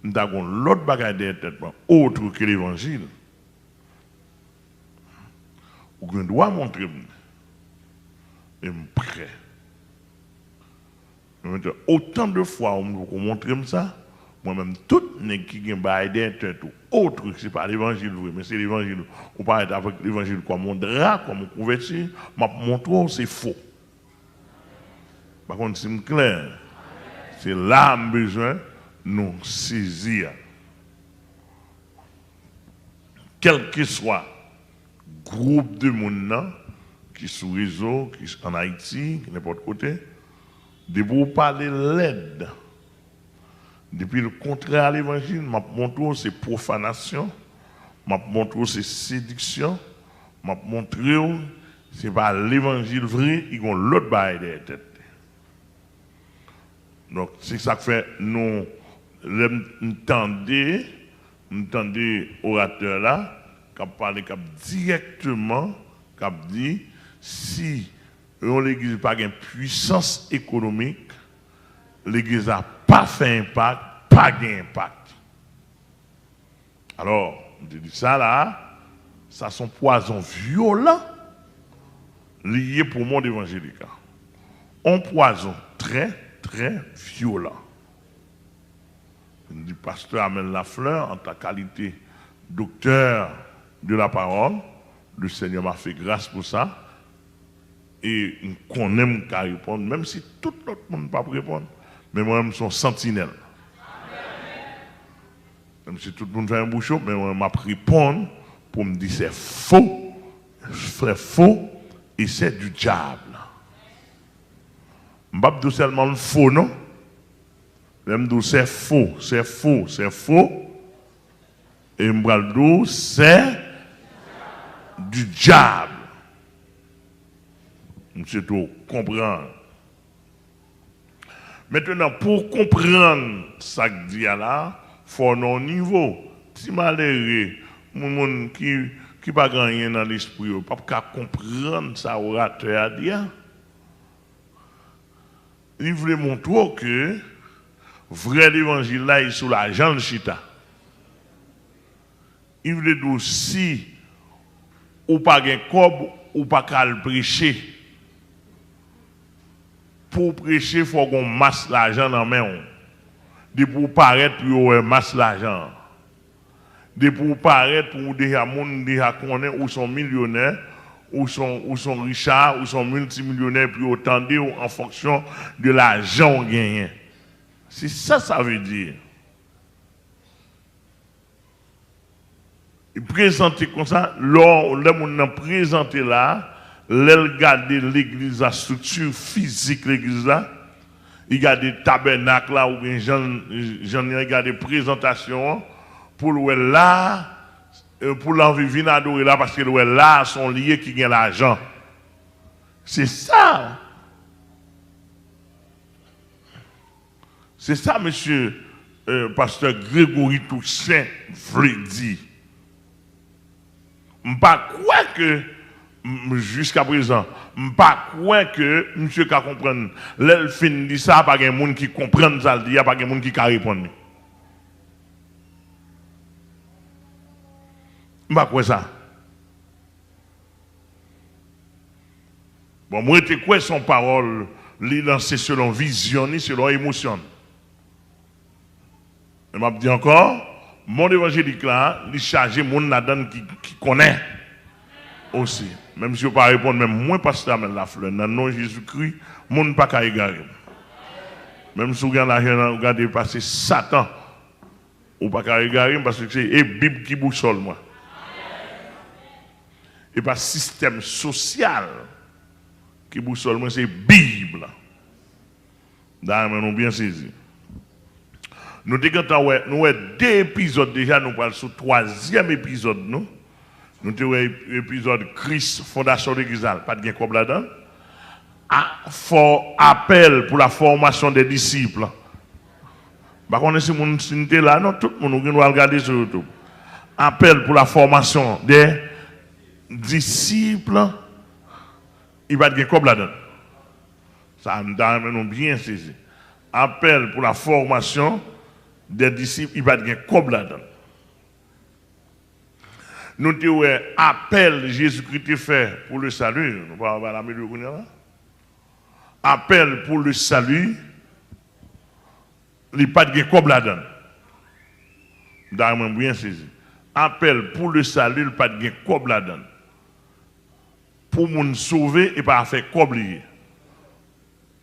Nous avons l'autre bagaille derrière tête, autre que l'évangile. Vous doit montrer, et je suis prêt. Autant de fois on vous montre ça, moi-même, tout n'est qui a derrière tête, autre que ce n'est pas l'évangile, mais c'est l'évangile. On parle avec l'évangile comme mon drap, comme mon couverture, ma montre, c'est faux. Par contre, c'est clair. C'est là que besoin de nous saisir. Quel que soit le groupe de monde qui est sur le réseau, qui est en Haïti, n'importe côté, de vous parler l'aide. Depuis le contraire à l'évangile, m'a montré c'est profanation, m'a montré c'est séduction, m'a montré c'est pas l'évangile vrai, ils ont l'autre bail derrière tête. Donc c'est ça que fait nous entendez orateur là qui parle directement qui dit si l'église n'a pas de puissance économique, l'église n'a pas fait impact, pas d'impact. Alors, on dit ça là, ça sont poisons violents liés pour le monde évangélique. Un poison très, très violent. Le pasteur Amel Lafleur, en ta qualité docteur de la parole, le Seigneur m'a fait grâce pour ça. Et qu'on aime qu'à répondre, même si tout l'autre monde ne peut pas répondre, mais moi-même, je suis sentinelle. Même si tout le monde fait un bouchon, mais moi, je réponds pour me dire c'est faux, c'est faux, et c'est du diable. Je ne vais pas seulement le faux, non? Je vais dire c'est faux, c'est faux, c'est faux, et je vais dire c'est du diable. Monsieur tout comprendre. Maintenant, pour comprendre ça que dit là, il faut un niveau. Si malheureux, mon qui n'a pas gagné dans l'esprit, pas comprendre ça orateur a dit. Il voulait montrer que vrai l'évangile là est sous la jambe de chita. Il voulait dire si ou pas gain cob ou pas qu'à prêcher. Pour prêcher, il faut qu'on masse l'argent dans la main. De pour paraître, pour masse l'argent. De pour paraître, pour déjà connaître ou sont millionnaires, ou sont richards, ou sont multimillionnaires, puis autant en fonction de l'argent gagné. C'est ça, ça veut dire. Il présente comme ça, l'homme présenté là, l'elle garde l'église, la structure physique de l'église là, il garde des tabernacles là, ou bien j'en ai regardé des présentations pour le là, pour l'envie venir adorer là, parce que le là sont liés qui gagnent l'argent. C'est ça. C'est ça, monsieur pasteur Grégory Toussaint veut dire. Je ne sais pas quoi que jusqu'à présent, je ne pas croire que monsieur qui comprendre. L'elfine dit ça, pas de monde qui comprend ça, il n'y a pas de monde qui répond. Je ne pas croire ça. Bon, moi, je quoi son parole, il lancé selon vision, selon émotion. Je m'a dit encore, mon évangélique là, il charge mon nadan qui connaît aussi. Même si je ne peux pas répondre, même moi, pasteur Amel Lafleur, dans le nom de Jésus-Christ, mon ne pas qu'à égarer. Même si vous regardez passer Satan, ou pas qu'à égarer, parce que c'est la Bible qui boussole moi. Et pas système social qui boussole moi, c'est la Bible. D'ailleurs, nous bien saisi. Nous avons deux épisodes déjà, nous parlons sur le troisième épisode, nous. Nous avons l'épisode Christ, fondation de l'Église, pas de bien comme là-dedans. Appel pour la formation des disciples. Par contre, si vous êtes là, non, tout le monde va regarder sur YouTube. Appel pour la formation des disciples, il va être comme là-dedans. Ça nous bien saisi. Appel pour la formation des disciples, il va y avoir un cob là-dedans. Nous avons un appel Jésus-Christ fait pour le salut. Nous ne pas la milieu là. Appel pour le salut, il n'y a pas de cob là-dedans. D'ailleurs, bien saisi. Appel pour le salut, il n'y a pas de cob là-dedans. Pour nous sauver et pas faire cob lié.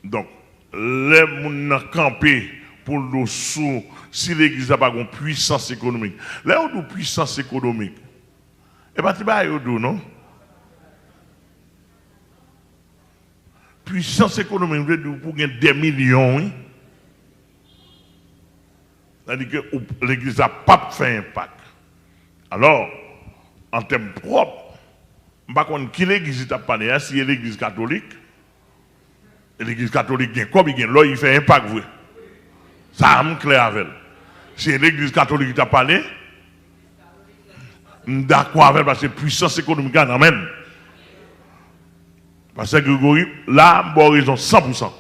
Donc, les gens campés pour nous sauver, si l'église n'a pas une puissance économique. Là où nous puissance économique, et pas de non? Puissance économique, pour gagner des millions, oui. C'est-à-dire que l'église n'a pas fait impact. Alors, en termes propres, je ne sais pas qui l'église a parlé, si l'église catholique, l'église catholique, comme il fait impact, vrai. Ça, c'est clair avec elle. Si l'église catholique t'a parlé, d'accord avec elle, parce que puissance économique, amène. Parce que Grégory, là, bon, ils ont 100%.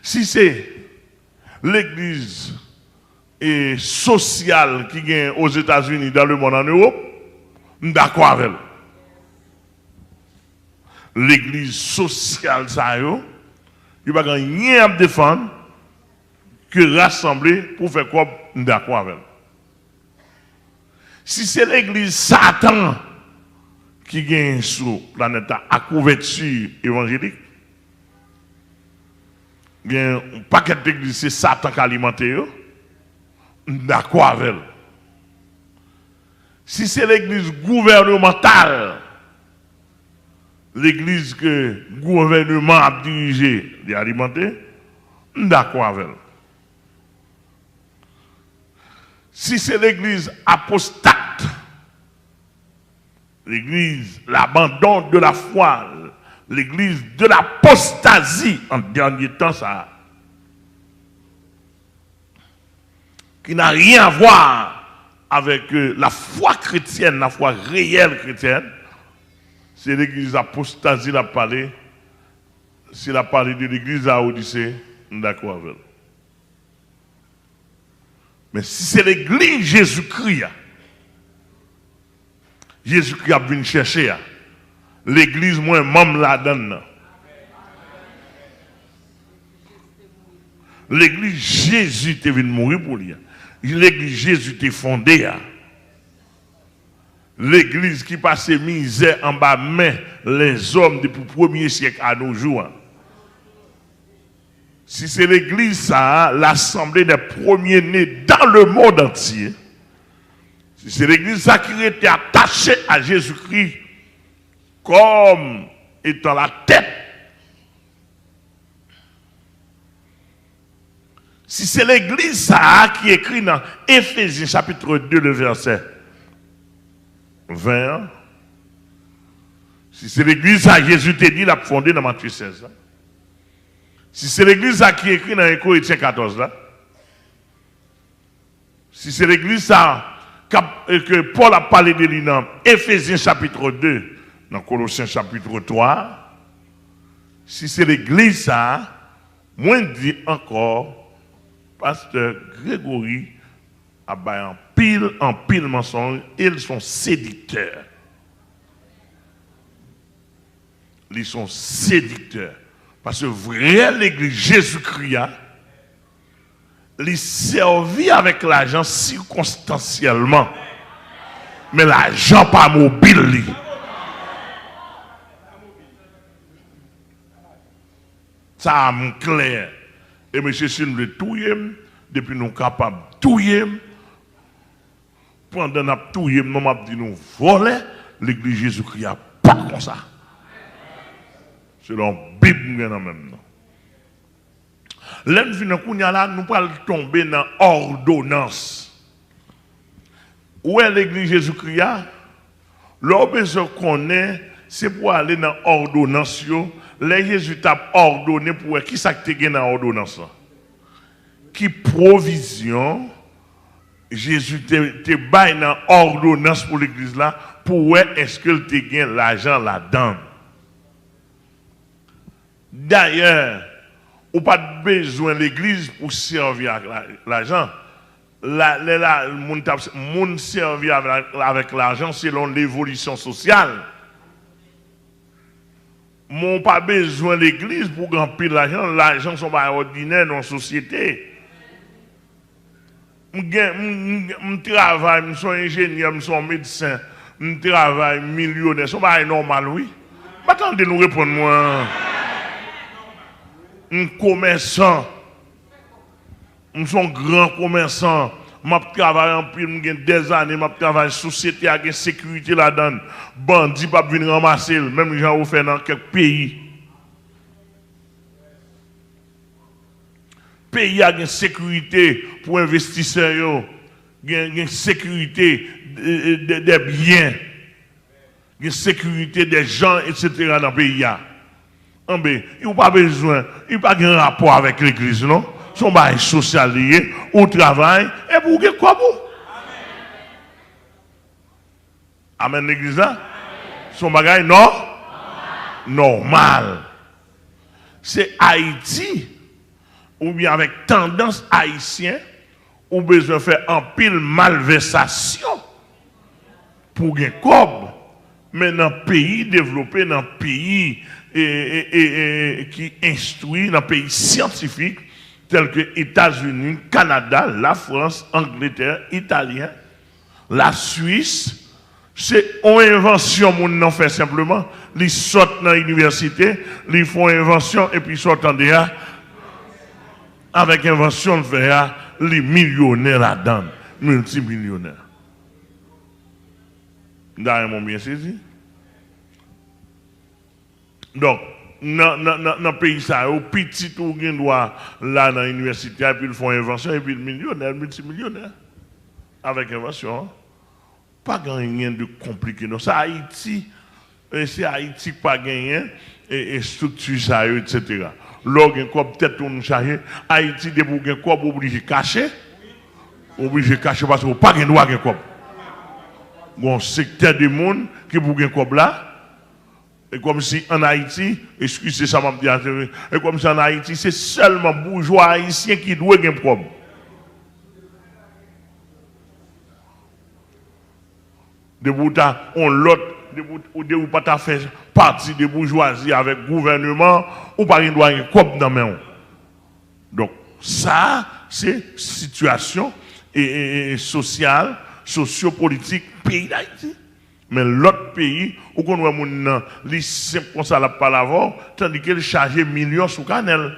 Si c'est l'église sociale qui gagne aux États-Unis, dans le monde, en Europe, d'accord avec elle. L'église sociale, ça y est, il n'y a rien à défendre que rassembler pour faire quoi d'accord avec elle. Si c'est l'église Satan qui gagne sur la planète à couverture évangélique, il y a un paquet d'églises, c'est Satan qui alimente, d'accord avec elle. Si c'est l'église gouvernementale, l'église que le gouvernement a dirigé, et alimenté, d'accord avec elle. Si c'est l'église apostate, l'église, l'abandon de la foi, l'église de l'apostasie, en dernier temps, ça, qui n'a rien à voir avec la foi chrétienne, la foi réelle chrétienne, c'est l'église apostasie la parlé, c'est la parlé de l'église à Odyssée, d'accord avec elle. Mais si c'est l'église Jésus-Christ, Jésus-Christ a venu chercher, l'église, moi, membre la donne. L'église Jésus est venu mourir pour lui. L'église Jésus est fondée. L'église qui passe misère en bas main les hommes depuis le premier siècle à nos jours. Si c'est l'église, ça, l'assemblée des premiers-nés dans le monde entier, si c'est l'église ça qui était attachée à Jésus-Christ comme étant la tête, si c'est l'église ça qui écrit dans Éphésiens chapitre 2, le verset 20, si c'est l'église ça, Jésus t'a dit, l'a fondé dans Matthieu 16. Si c'est l'église qui écrit dans Corinthiens 14, là, si c'est l'église que Paul a parlé de lui dans Éphésiens chapitre 2, dans Colossiens chapitre 3, si c'est l'église moi dis encore, pasteur Grégory a en pile mensonge, ils sont séducteurs. Ils sont séducteurs. Parce que vrai l'église Jésus-Christ, il servit avec l'argent circonstanciellement. Mais l'argent pas mobile. Ça me clair. Et M. Sin veut touiller, depuis nous capables de touiller. Pendant nous touiller, nous avons dit nous voler, l'église Jésus-Christ pas comme ça. Selon la Bible, nous même. Là, nous allons tomber dans l'ordonnance. Où est l'église Jésus-Christ? L'obéissance qu'on est, c'est pour aller dans l'ordonnance. Les Jésus t'a ordonné pour qui ça te gagne dans l'ordonnance? Qui provision Jésus te baille dans l'ordonnance pour l'église là, pour est-ce que te gagne l'argent là-dedans? D'ailleurs, ou pas besoin de l'église pour servir avec l'argent. Le monde servir avec l'argent selon l'évolution sociale. Mon pas besoin de l'église pour remplir l'argent. L'argent sont pas ordinaire dans la société. Je travaille, je suis ingénieur, je suis médecin, je travaille millionnaire. Ce n'est pas normal, oui. Attendez, nous répondre moi. Un commerçant. Je suis un grand commerçant. Je travaille en pile, des années, je travaille dans la société avec une sécurité là-dedans. Bandit pas venir ramasser, même gens ont fait dans quelques pays. Pays a une sécurité pour investisseurs, une sécurité des biens, une sécurité des gens, etc. dans le pays. Il n'y a pas besoin, il n'y a pas de rapport avec l'église, non? Son bail social lié au travail et pour que quoi vous? Amen l'église là? Son bagage non? Normal. C'est Haïti ou bien avec tendance haïtienne ou besoin de faire un pile malversation pour gagner cob. Mais dans le pays développé, dans le pays qui instruit, dans le pays scientifique, tels que les États-Unis, Canada, la France, Angleterre, Italie, la Suisse, c'est une invention, mon en fait simplement. Ils sortent dans l'université, ils font une invention et puis ils sortent en dehors. Avec invention de faire les millionnaires là-dedans, multimillionnaires. D'ailleurs, bien saisi. Donc, dans le pays, ça, au petit ou là dans l'université, et puis ils font invention, et puis le millionnaire, multimillionnaire. Avec invention. Pas rien de compliqué. Non, c'est Haïti. C'est Haïti pas gagné, et structure ça, etc. Lorsqu'un corps peut-être on chargé, Haïti, des pour un corps obligé de cacher. Obligé de cacher parce qu'on n'a pas de droit à un corps. Bon, secteur du monde qui pour un corps là. Et comme si en Haïti, excusez ça, m'a dit, et comme si en Haïti, c'est seulement bourgeois haïtiens qui doivent un problème. De bouta, on l'autre, de ou pas fait partie de bourgeoisie avec le gouvernement, ou pas un droit un cop dans main. Donc, ça, c'est situation sociale, sociopolitique, pays d'Haïti. Mais l'autre pays, où on voit mon li simple comme ça la palavre, tandis qu'il charge millions sous canal.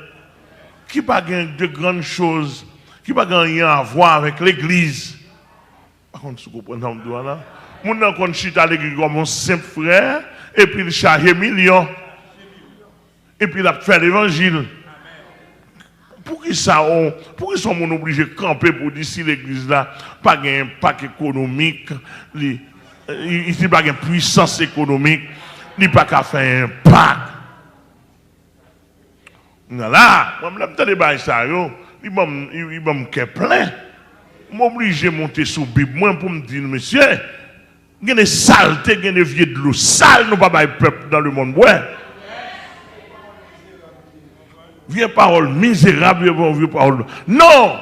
Qui pas de grandes choses, qui pas rien à voir avec l'église. Par contre, vous comprenez là? Mon nan kon chita l'église comme un simple frère, et puis il charge millions. Et puis il a fait l'évangile. Pour qui ça pour qui sont obligés de camper pour dire si l'église là pas un impact économique, il n'y a pas de puissance économique, il n'y a pas qu'à faire un impact. Là, moi je me dis ça, il m'a plein. Je suis obligé de monter sur la Bible pour me dire, monsieur, il y a des saletés, il y a des vieux de l'eau sale, nous ne pouvons pas être peuple dans le monde. Ouais. Vieux parole misérable, vieux parole. Non!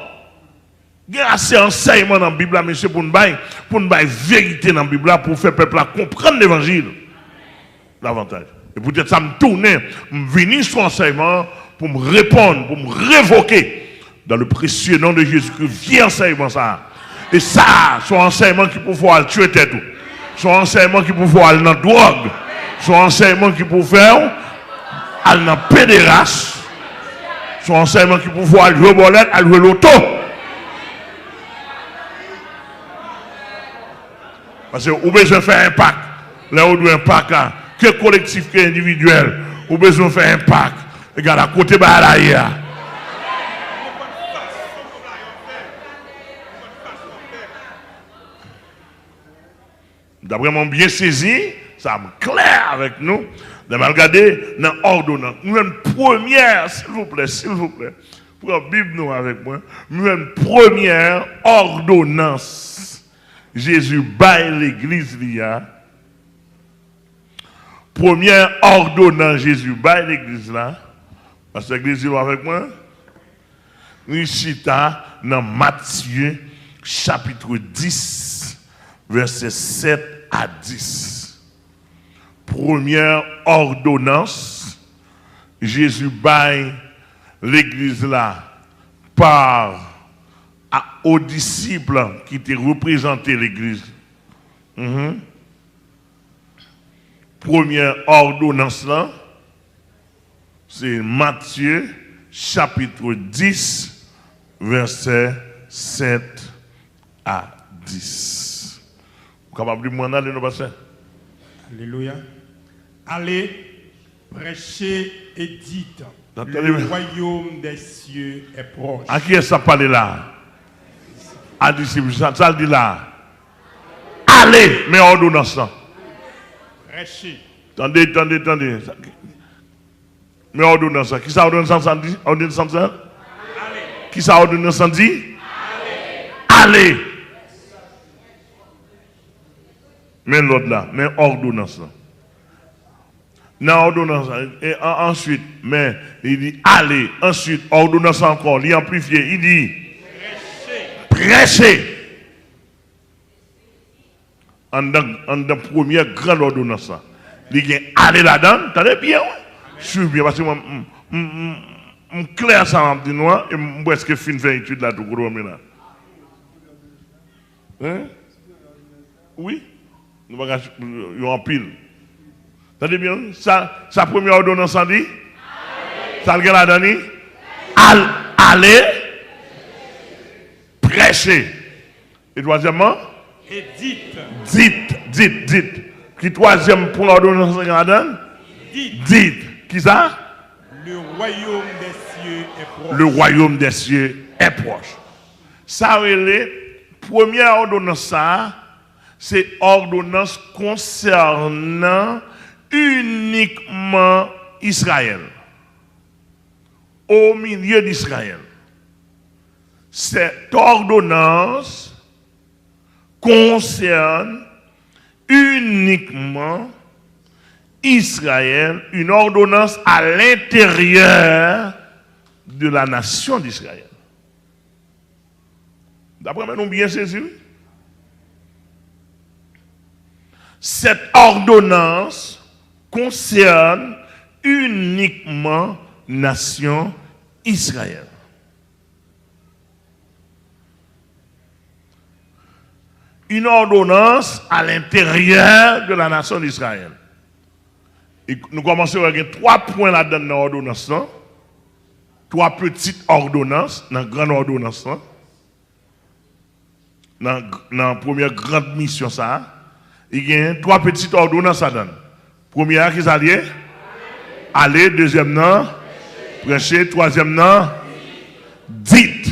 Il y a assez d'enseignements dans la Bible, monsieur, pour nous faire vérité dans la Bible, pour faire le peuple comprendre l'évangile. L'avantage. Et peut-être ça me tourne, me venir sur l'enseignement pour me répondre, pour me révoquer. Dans le précieux nom de Jésus-Christ, viens enseignement ça. Et ça, son enseignement qui peut pouvoir tuer tête. Son enseignement qui peut pouvoir aller dans la drogue. Son enseignement qui peut faire aller dans la pédérasse. Son enseignement qui peut pouvoir jouer bolette, aller jouer l'auto. Parce que vous besoin de faire un impact. Là où doit impact, que collectif, que individuel. Vous besoin de faire un impact. Regarde à côté de l'arrière. D'après mon bien saisi, ça me clair avec nous. De me regarder dans l'ordonnance. Nous avons une première, s'il vous plaît. Pour la Bible, nous avec moi. Nous avons une première ordonnance. Jésus baille l'église là. Première ordonnance, Jésus baille l'église là. Parce que l'église est avec moi. Nous sommes dans Matthieu chapitre 10, versets 7 à 10. Première ordonnance, Jésus baille l'église là aux disciples qui étaient représentés l'église. Première ordonnance là, c'est Matthieu chapitre 10, versets 7 à 10. Vous êtes capable de m'en aller, nous passons? Alléluia. Allez, prêchez et dites, le royaume des cieux est proche. À qui est-ce que ça parle là? À disciples, ça dit là. Allez, mais ordonnance là. Prêchez. Attendez. Mais ordonnance là. Qui ça ordonnance ça dit? Ordonnance ça? Allez. Qui ça ordonnance ça dit? Allez. Mais l'autre là, mais ordonnance là. Non, ordonnance là. Et ensuite, mais il dit allez. Ensuite, ordonnance encore. Il amplifié. Il dit prêchez. En dans première grande ordonnance là. Il dit allez là-dedans. T'as bien? Je suis bien parce que moi, je clair ça en dit noir et je presque fin faire étude là tout gros là. Hein? Oui. Nous avons en pile. T'as bien? Sa première ordonnance en dit? Ça le gars là allez prêcher. Et troisièmement? Et dites. Dites. Qui troisième pour l'ordonnance là-dedans? Dites. Qui ça? Le royaume des cieux est proche. Le royaume des cieux est proche. Ça, première ordonnance, ça, c'est ordonnance concernant uniquement Israël. Au milieu d'Israël. Cette ordonnance concerne uniquement Israël, une ordonnance à l'intérieur de la nation d'Israël. D'après moi, nous bien saisi. Cette ordonnance concerne uniquement nation Israël. Une ordonnance à l'intérieur de la nation d'Israël. Et nous commençons avec 3 points là-dedans dans l'ordonnance. 3 petites ordonnances dans la grande ordonnance. Dans la première grande mission, ça. Il y a 3 petites ordonnances là-dedans. Première, qui s'allie? Aller. Deuxième, non. Prêcher. Troisième, non. Dites.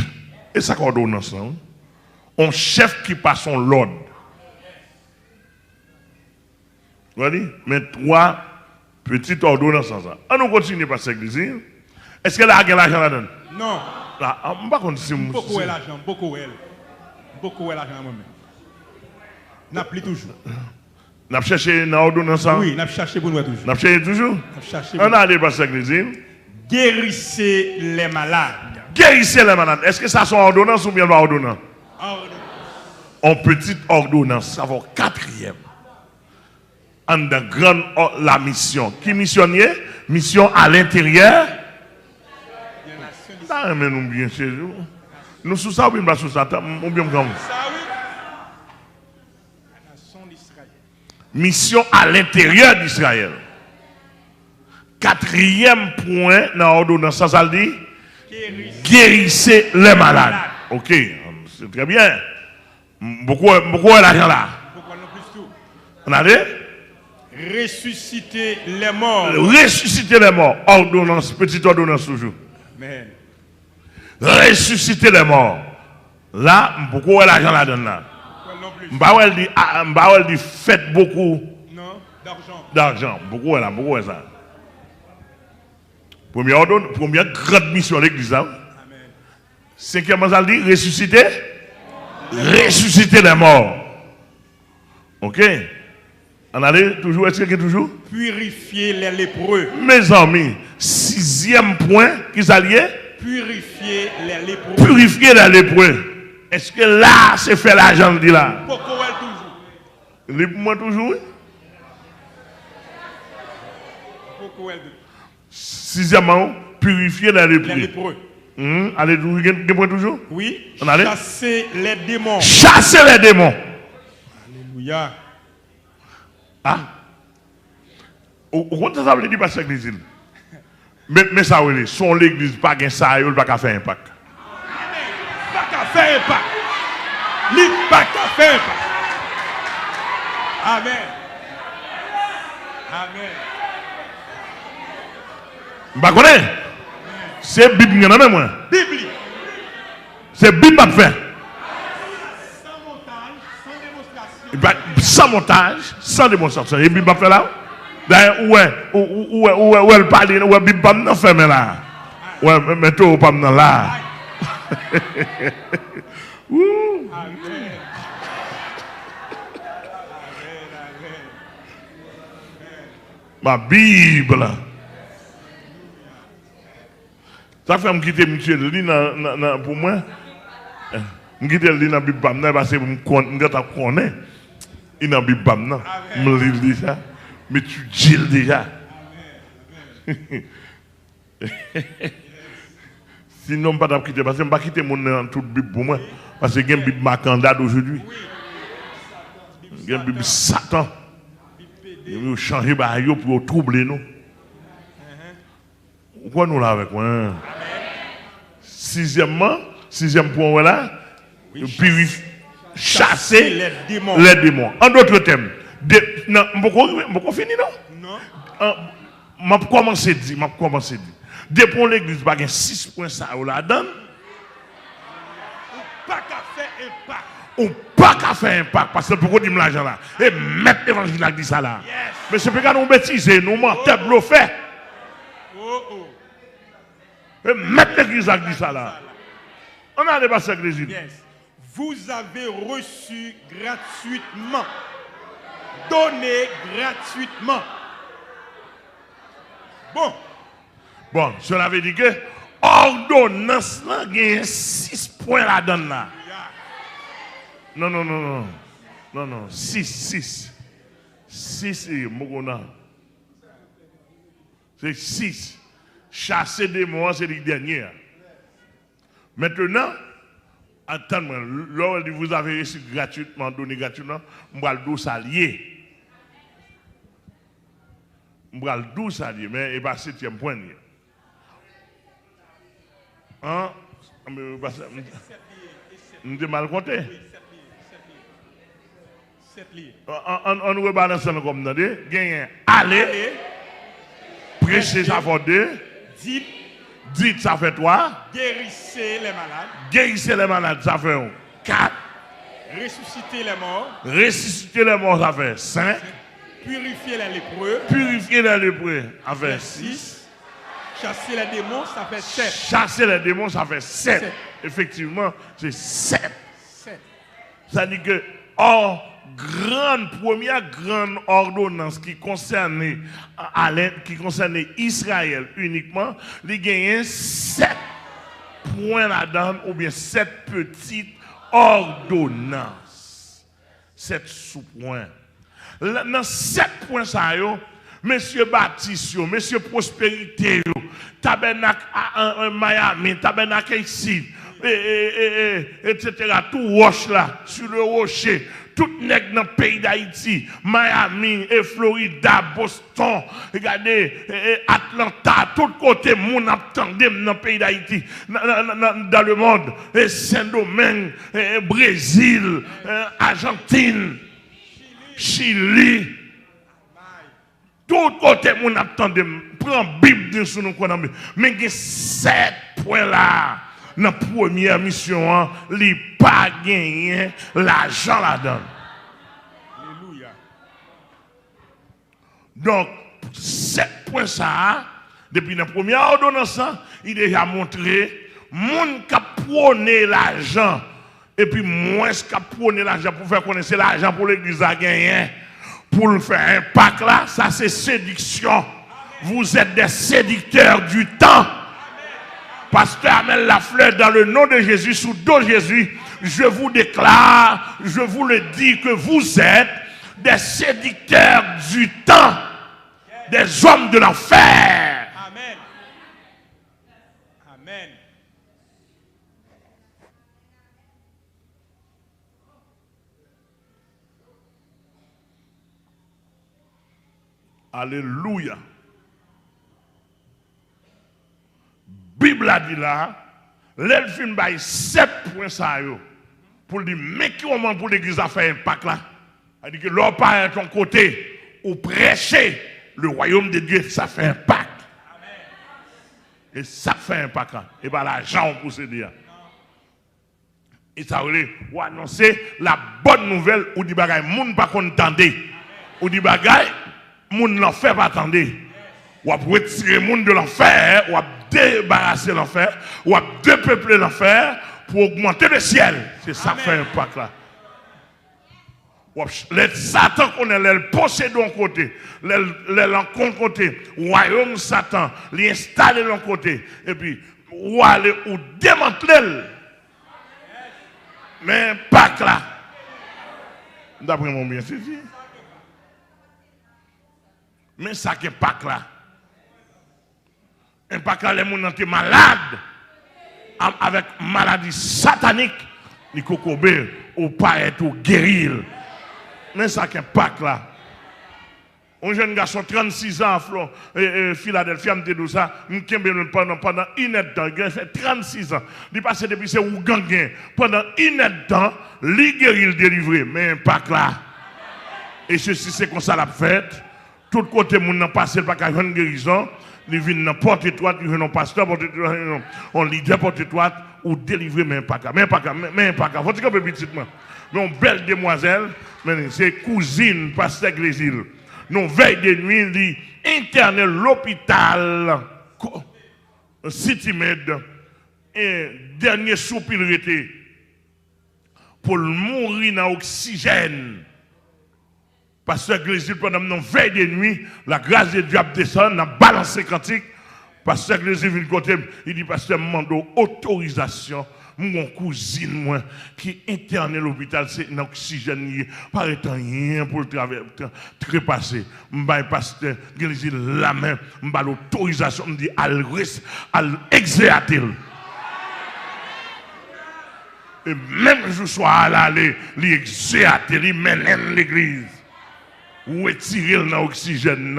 Et ça, ordonnance. Un chef qui passe son l'ordre. Vous voyez? Mais 3 petites ordonnances. On nous continue par cette église. Est-ce qu'elle a l'argent là-dedans? Non. Là, on ne va pas continuer. Beaucoup l'argent, beaucoup l'argent moi-même. N'a plus toujours. N'a cherché dans l'ordonnance? Oui, n'a cherché pour nous toujours. N'a cherché toujours? On a allé par cette église. Guérissez les malades. Guérissez les malades. Est-ce que ça sont ordonnance ou bien pas ordonnance? En petite ordonnance, ça va 4e. En de grande la mission. Qui missionnier? Mission à l'intérieur. Ça, mais nous bien chez nous. Nous sous ça ou bien pas sous ça? Ou bien comme mission à l'intérieur d'Israël. 4e point dans l'ordonnance, ça le dit? Guérissez les malades. Ok, c'est très bien. Beaucoup est l'argent là. On a dit? Ressusciter les morts. Ressusciter les morts. Ordonnance, petite ordonnance toujours. Amen. Ressusciter les morts. Là, beaucoup est l'argent là-dedans là. M'bawel dit faites beaucoup. Non, d'argent. Beaucoup est là, beaucoup est ça. Première grande mission de l'église. Amen. 5e, ça dit ressusciter. Ressusciter les morts. Ok? On allait toujours, est-ce qu'il y a toujours? Purifier les lépreux. Mes amis, si sixième point, qui s'allie? Purifier les lépreux. Purifier les lépreux. Est-ce que là, c'est fait l'argent, dit là? Pourquoi elle toujours? Libre-moi toujours. Pourquoi elle? Sixièmement, purifier les lépreux. Les lépreux. Allez, vous point toujours? Oui. On allait? Chasser les démons. Chasser les démons. Alléluia. Ah? Au contraire, ça veut dire pas l'église. Mais ça veut dire, son l'église, pas gain ça, il pas qu'à faire impact. Pas qu'à faire impact. Li pas qu'à faire impact. Amen. Amen. Bah connais? C'est Bible non même moi. Bible. C'est Bible pas fait. Sans montage, sans démonstration. Sans montage, sans démonstration. Et Bible pas fait là? D'ailleurs, où elle parle, où Bible pas non fait là. Ouais, mais toi pas non là. Amen. Ma Bible. Ça fait me quitter monsieur li pour moi. Me quitter li dans Bible bam parce que me connais. Il dans Bible bam me lis déjà. Mais tu dis déjà. Sinon pas t'a quitter parce que me pas quitter mon dans toute Bible pour moi parce que une Bible Macanda d'aujourd'hui. Une Bible Satan. Il changer ba yo pour troubler nous. Pourquoi nous là avec moi? Sixième point voilà, chasser les démons. En d'autres termes, non, je fini non? Non. Je commence à dire. Depuis l'église, il y a 6 points ça la donne. Pas qu'à faire impact. Ou pas qu'à faire impact. Parce que pourquoi dire l'argent là? Et mettre l'évangile là, dit ça là. Mais c'est pas nous bêtiser, nous mentons, bluffés. Et mettre l'église là, dit ça là. On a dépassé l'église. Yes. Vous avez reçu gratuitement. Donné gratuitement. Bon, cela veut dire que ordonnance là, il y a 6 points là-dedans là. Non, 6. 6 et Mogona. C'est 6. Chasser des mots, c'est le dernier. Maintenant, attends-moi, lors de vous avez reçu gratuitement, donné gratuitement, je vais le dos s'allier. Je vais le dos s'allier, mais il va 7e point. Hein? Je mal compté. On rebalance comme ça. Gagner. Allez. Prêcher, ça fait 2. Dites, ça fait 3. Guérissez les malades, ça fait 4. Ressusciter les morts, ça fait 5. Purifier les lépreux, ça fait 6. Chasser les démons, ça fait 7. Chasser les démons, ça fait 7. Effectivement, c'est 7. Ça dit que, première grande ordonnance qui concernait Israël uniquement, il y a 7 points là-dedans, ou bien 7 petites ordonnances. 7 sous-points. Dans 7 points, ça y est, Monsieur Baptiste, Monsieur Prospérité, Tabernacle à Miami, Tabernacle ici, etc. Tout roche là, sur le rocher, tout nègre dans le pays d'Haïti, Miami, et Florida, Boston, regardez, Atlanta, tout côté, mon attendait dans le pays d'Haïti, dans le monde, Saint-Domingue, Brésil, Argentine, Chili. Tout côté, mon attendait, prend Bible sur nous, mais il y a 7 points là. Dans la première mission, il n'a pas gagné l'argent là-dedans. Alléluia. Donc, 7 points ça, depuis la première ordonnance, il a déjà montré, moun qui a prôné l'argent, et puis moins qui a prôné l'argent pour faire connaître l'argent pour l'église à gagner, pour le faire impact là, ça c'est séduction. Vous êtes des séducteurs du temps. Pasteur Amel Lafleur, dans le nom de Jésus, sous dos Jésus, je vous déclare, je vous le dis que vous êtes des séducteurs du temps, des hommes de l'enfer. Amen. Amen. Alléluia. Bible a dit là, l'elfine baille 7 points ça yo pour dire mais qui moment pour l'église a fait impact là. A dit que l'on part à ton côté ou prêcher le royaume de Dieu, ça fait impact. Et ça fait impact là. Et bien l'argent pour se dire. Et ça veut ou annoncer la bonne nouvelle ou dit bagay moun pas contenter. Ou dit bagay moun l'enfer pas attendre. Ou retirer moun de l'enfer, ou débarrasser l'enfer, ou dépeupler l'enfer pour augmenter le ciel. C'est ça qui fait impact là. Les Satan qu'on est, les possède d'un côté, les l'encontre côté, royaume Satan, les installer de l'autre côté, et puis, ou aller ou démanteler. Mais pas là. D'après mon bien, c'est dit. Mais ça qui est pas là. Un pas là, les gens sont malades, avec maladie satanique, les cocobés, ou pas être guérir. Mais ça qui est pas là. Un jeune garçon, 36 ans, Philadelphie, me dit ça, pendant une heure de temps, il fait 36 ans. Il passe depuis c'est Ouganguin. Pendant une heure de temps, il guérit, il délivre. Mais pas là. Et ceci, c'est comme ça l'a fait. Tout côté, moun n'a passé pas qu'à une guérison. Il vient dans porte étroite, il vient dans pasteur, porte étroite, on leader porte étroite, ou délivrer, mais pas qu'à. Mais pas qu'à. Faut dire un peu petitement. Mais une belle demoiselle, c'est cousine, pasteur Grésil. Nous veille de nuit, interné l'hôpital, City Med, et dernier soupir était pour mourir dans l'oxygène. Pasteur Grésil, pendant nous veille de nuit, la grâce de Dieu a descendu, a balancé cantique. Pasteur Grésil vient côté, il dit, pasteur, mando autorisation. Mon cousine, moi, qui est interné à l'hôpital, c'est un oxygène, pas étant rien pour le trépasser. Je pasteur, Grésil, la main, je l'autorisation, je dis, al exéater. Et même je sois allé, l'exéater, il mène l'église. Ou retirer l'oxygène.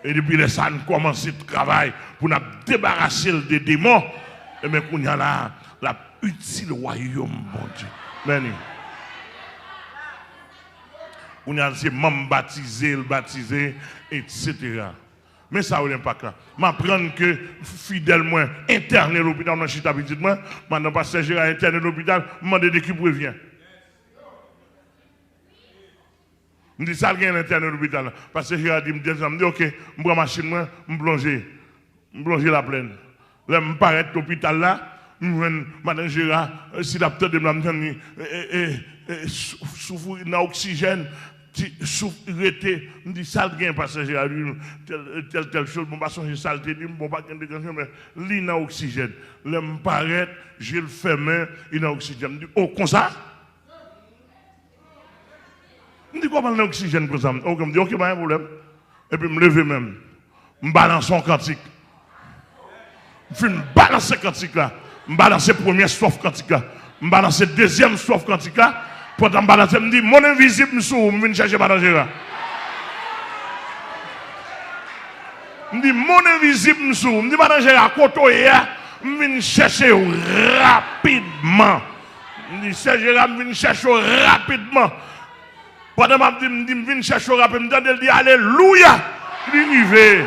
Et depuis les ça, nous commençons le travail pour nous débarrasser des démons. Et bien, qu'on y a là, la utile royaume, mon Dieu. Meni. On a ces membres baptisés, etc. Mais ça, on pas là. M'apprendre que fidèlement, interné à l'hôpital, dans chita petitement, maintenant, pasteur Gérard interné à l'hôpital, demande de qui prévient. Je dis ça, il y a un interne à l'hôpital. Parce que Gérard dit, ok, je prends ma machine, je plonge la plaine. Là, je pars à l'hôpital là, madame Gérard, si la petite de me souffre dans l'oxygène, souffre, je dis ça, il y a un passage Gérard, telle chose, je ne vais pas changer ça, je ne vais pas changer, mais il y a l'oxygène. Là, je pars, je le ferme, il y a l'oxygène. Je dis, oh, comme ça? Je dis comment l'oxygène pour ça? Je me dis, ok, pas un problème. Et puis je me lève même. Je balance son cantique. Je balance le cantique là. Je balance le premier strophe cantique là. Je balance le deuxième strophe cantique là. Pendant que je balance, je me dis, mon invisible me souffre, je viens chercher Madame Gérard. Je me dis, mon invisible me souffre, je me dis, Madame Gérard, côté là, je viens chercher rapidement. Je me dis, Serge Gérard, je viens chercher rapidement. Pendant que je viens chercher rapidement, je dis Alléluia, il est arrivé.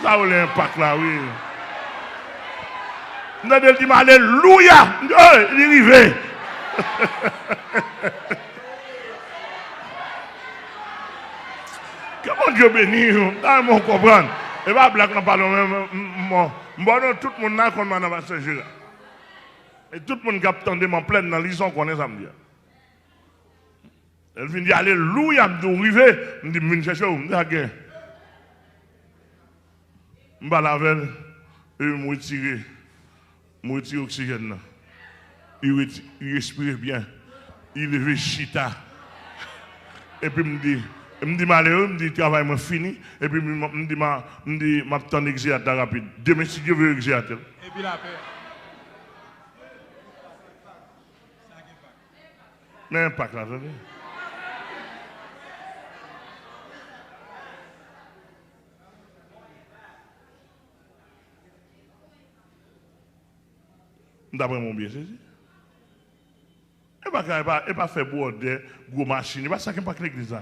Ça a l'impact là, oui. Je dis Alléluia, il est arrivé. Comment Dieu bénit, on comprend. Et pas blague, on parle même. Bon, tout le monde a comme Madame Pasteur Gérard. Et tout le monde qui a attendu en pleine dans l'ison qu'on est samedi. Elle vient dire Alléluia, je suis arrivé. Je dis, je cherche où? Je dis, Je vais laver, et je me retire l'oxygène. Il respire bien. Il lève chita. Et puis, je me dis malheureux, je me dis, le travail est fini. Et puis, je me dis, je m'attends exécuter rapide. Demain, si Dieu veut exécuter. Et puis la paix. Mais impact là, attendez. D'après mon bien, c'est ça. Et pas faire boire des gros machines. Et pas ça qui n'est pas que l'église.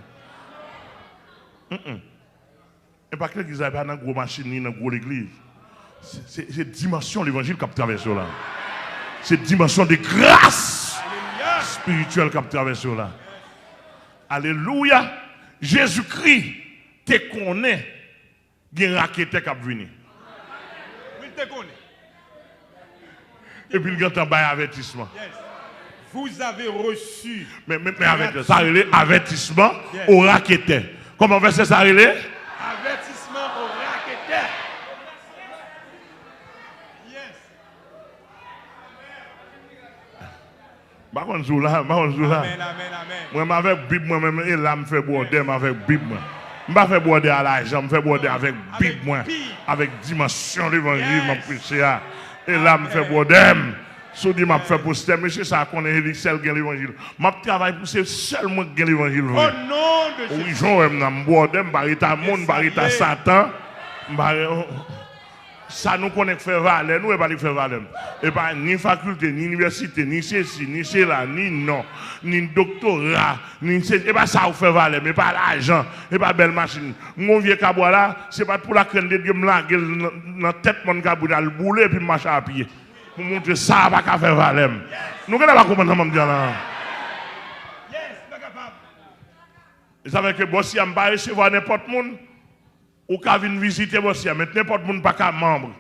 Et pas que l'église n'est pas dans gros machines ni dans gros l'église. C'est dimension de l'évangile qui traverse là. C'est dimension de grâce spirituelle qui traverse là. Alléluia. Jésus-Christ te connaît. Il y a un raquette qui a venu. Oui, te connaît. Et puis il y a un avertissement. Yes. Vous avez reçu. Mais ça relève avertissement au raqueteur. Comment verset ça relève? Avertissement au raqueteur. Yes. Par contre, là. Amen. Moi, avec Bible, moi-même, et là, je fais border avec Bible. Je ne fais pas border à l'argent, je fais border avec Bible, moi. Avec dimension de l'évangile, je prêche. Et là, je fais border. Si je fais pour ce thème, c'est ça qu'on est seul qui a l'évangile. Je travaille pour c'est seulement qui a l'évangile. Au nom de Jésus. Oui, je border, je suis monde, je suis Satan. Ça nous connaît faire valeur, nous ne pas faire valeur. Et pas ni faculté, ni université, ni ceci, ni cela, ni non, ni doctorat, ni ceci. Et pas ça vous fait valeur, mais pas l'argent, et pas belle machine. Mon vieux cabot là, c'est pas pour la crainte de Dieu me la dans la tête mon cabot dans le boulet et puis marcher à pied. Pour montrer ça va pas faire valeur. Nous ne pas comprendre ça dire là. Yes, pas capable. Vous savez que Bossia ne pas recevoir n'importe monde. Ou qu'à venir visiter Bossia, mais n'importe monde pas qu'à membre.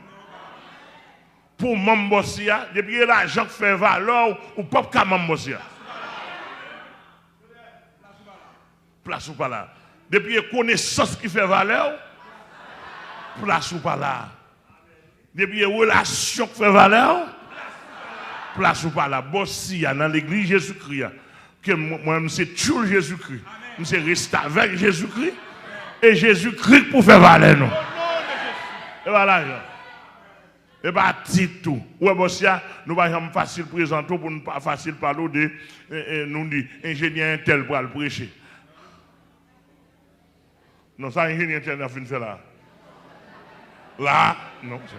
Pour membre Bossia, depuis l'argent qui fait valeur, ou pas qu'à membre Bossia. Place ou pas là. Depuis connaissance qui fait valeur, place ou pas là. Depuis relation qui fait valeur, place ou pas là. Bossia dans l'église Jésus-Christ, que moi-même c'est toujours Jésus-Christ. Je suis resté avec Jésus-Christ. Et Jésus-Christ pour faire valer nous. Et voilà. Et pas tout. Ouais, Bossia, nous va facile présenter pour ne pas facile parler de nous dit ingénieur tel pour le prêcher. Non, ça ingénieur tel n'a fait faire là. Là, non, c'est.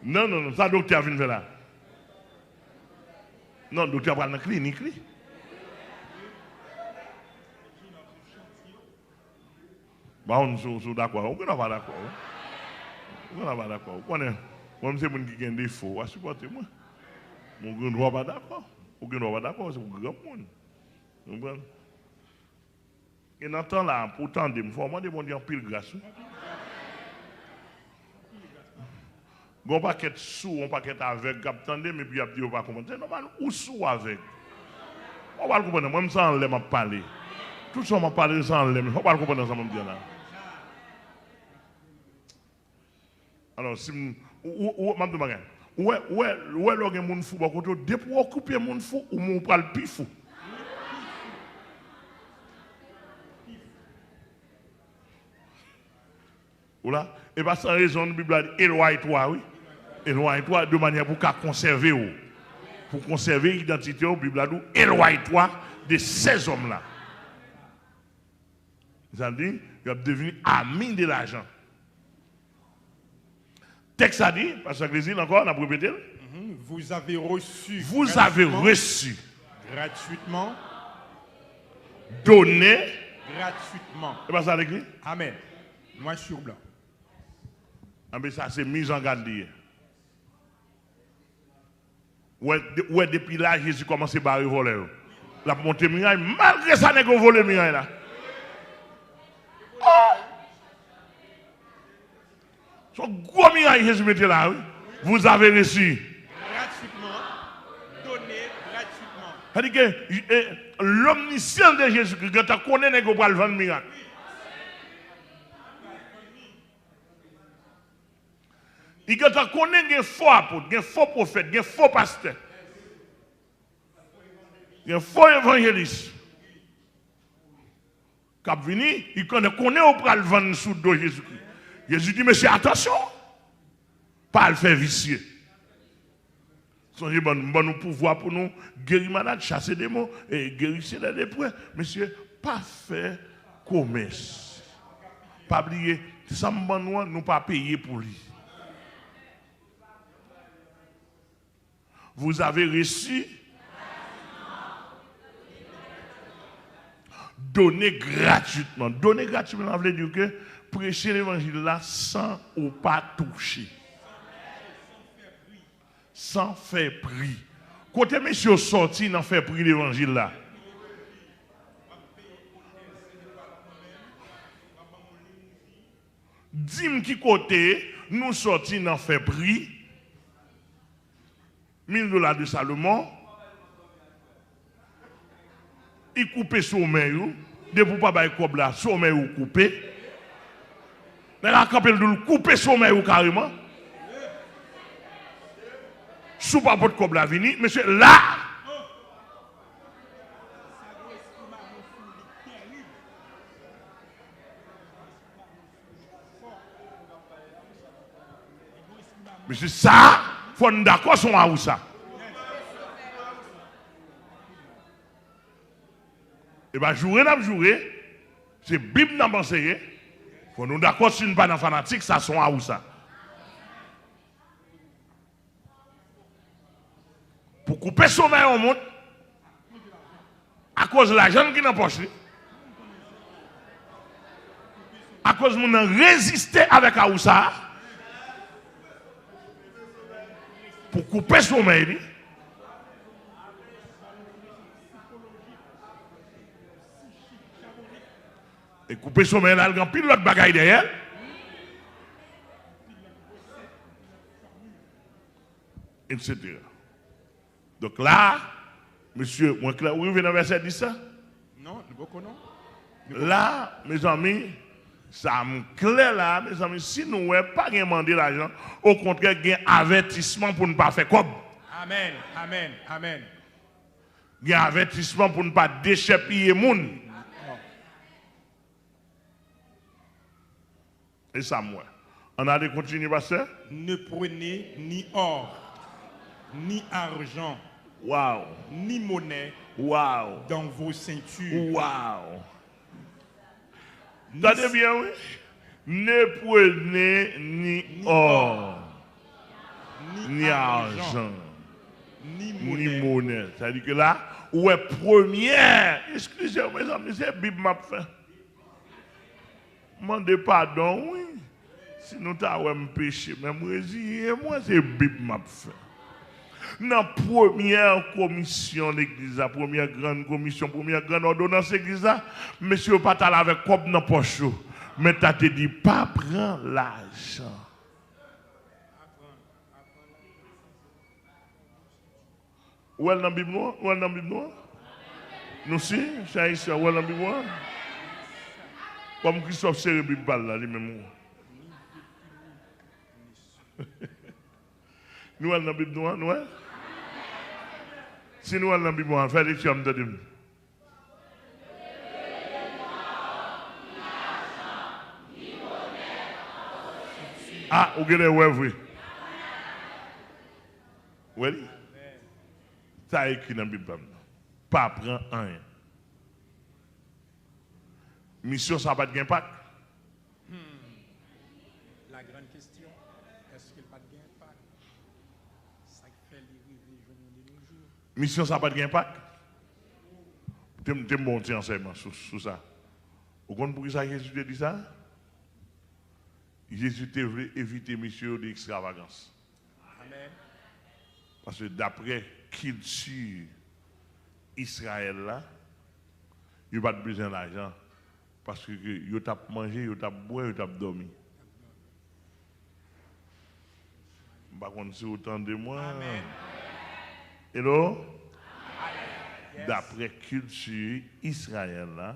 Non, ça docteur vient faire là. Non, le docteur va dans la clinique. On est d'accord. On n'est pas d'accord. On n'est pas d'accord. Moi, c'est mon qui a des défauts. Supportez-moi. Mon ne doit pas d'accord. On ne doit pas d'accord. C'est pour grand monde. Et dans le temps là, pourtant, il faut demander mon Dieu en pile grâce. Un paquet sous, un paquet avec, attendez, mais puis il dit, on va comprendre. C'est normal, ou sous avec. On va le comprendre, moi, je sens l'aime à parler. Tout ça, m'a parlé sans l'aime. On va le comprendre, ça m'a dit là. Alors, si où est-ce que les fou, dès pour occuper les fou, ou mon parle plus fou. Voilà. Et bien, sans raison, la Bible dit éloigne-toi, oui. Éloigne-toi de manière pour conserver. Pour conserver l'identité, la Bible dit éloigne-toi de ces hommes-là. Ça veut dire qu'il est devenu ami de l'argent. Texte a dit, parce que l'église encore, on a répété. Vous avez reçu. Vous avez reçu. Gratuitement. Donné. Gratuitement. C'est pas ça l'église? Amen. Noir sur blanc. Ah, mais ça, c'est mise en garde. Ouais, depuis là, Jésus commence à barrer voler. La montée miraille, malgré ça, n'est pas volé miraille là. Oh! Son gros miraille, Jésus mettait là, oui. Vous avez reçu. Gratuitement. Donné gratuitement. C'est-à-dire que l'omniscience de Jésus-Christ, quand tu connais qu'on va le vendre miracle. Et quand tu connais qu'il y a faux apôtres, qu'il y a faux prophètes, qu'il y a faux pasteurs, qu'il y a faux évangélistes, quand venu, il connaît qu'on va le vendre sous le dos de Jésus-Christ. Jésus dit, monsieur, attention, pas le faire vicieux. Songez bon pouvoir pour nous guérir malade, chasser des mots et guérir les lépreux. Monsieur, pas faire commerce. Pas oublier, ça nous pas payer pour lui. Vous avez reçu, donner gratuitement. Donner gratuitement, ça veut dire que prêcher l'évangile là sans ou pas toucher. Sans faire prix. Côté monsieur sorti, n'en fait prix l'évangile là. Dis-moi qui côté, nous sortis, n'en fait prix. $1000 de Salomon. Il coupe sommeil, de pour pas bailler comme là, sommeil ou coupé. Mais la capelle de couper sommeil ou carrément. Sous pas de comme la vini, monsieur, là. Monsieur, ça, faut nous d'accord sur où ça. Et bien, jouer, c'est Bible n'a pas enseigné. Faut nous d'accord sur une panne fanatique, ça sont où ça. Pour couper son main au monde, à cause de l'argent qui n'a pas poche, à cause de mon résister avec Aoussa, pour couper son main, et couper son main, il y a pile l'autre bagaille derrière. Etc. Donc là, monsieur, moi, clair, vous venez dans verset 10 ça? Non, non. Là, mes amis, ça me clair là, mes amis, si nous n'avons pas demandé l'argent, au contraire, il y a un avertissement pour ne pas faire comme. Amen, amen, amen. Il y a un avertissement pour ne pas déchapiller les gens. Et ça, moi. On a de continuer, pasteur? Ne prenez ni or, ni argent, Wow. ni monnaie Wow. dans vos ceintures. Wow. Regardez bien, oui. Ne prenez ni or, ni argent, ni monnaie. C'est-à-dire que là, où est première, excusez-moi, mes amis, c'est la Bible m'a fait. Demandez pardon, oui. Si nous avons péché, même résilier, moi, c'est la Bible m'a fait. Dans la première commission de l'église, la première grande commission, première grande ordonnance de l'église, monsieur pas allé avec quoi dans poche, mais tu te dit pas prendre l'argent. Où est dans la Bible noire? Où est dans la Bible noire? Nous aussi, c'est ici, où est dans la Bible noire? Comme Christophe c'est la Bible là, lui-même. Nous allons dans la Bible noire, nous? Si nous allons dans la Bible noire, faites lecture, me donne. Ah, vous avez oui. Oui? Ça écrit dans la Bible. Pas prendre rien. Mission, ça n'a pas d'impact. La grande question, est-ce qu'il n'y a pas d'impact? Ça fait les religions de nos jours. Mission, ça n'a pas d'impact. Tu es monté enseignement sur ça. Vous comprenez pourquoi ça Jésus te dit ça? Jésus te voulait éviter mission d'extravagance. Amen. Parce que d'après culture Israël là, il n'y a pas besoin d'argent. Parce que vous avez mangé, vous avez boire, vous avez dormi. Par contre, c'est autant de moi. Amen. Hello? d'après culture Israël là,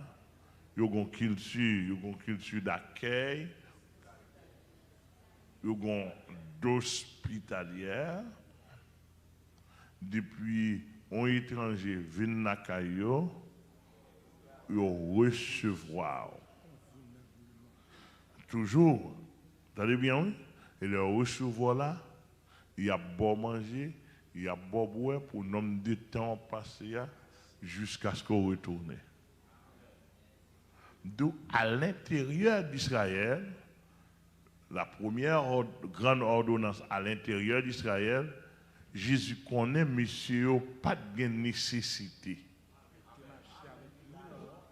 il y a une culture d'accueil, il y a une d'hospitalière. Depuis un étranger vient à Kayo, il recevoir. Toujours, t'allez bien, oui? Et le recevoir là, il y a bon manger, il y a bon boire pour un nombre de temps passé jusqu'à ce qu'on retourne. Donc, à l'intérieur d'Israël, la première grande ordonnance à l'intérieur d'Israël, Jésus connaît, monsieur, pas de nécessité.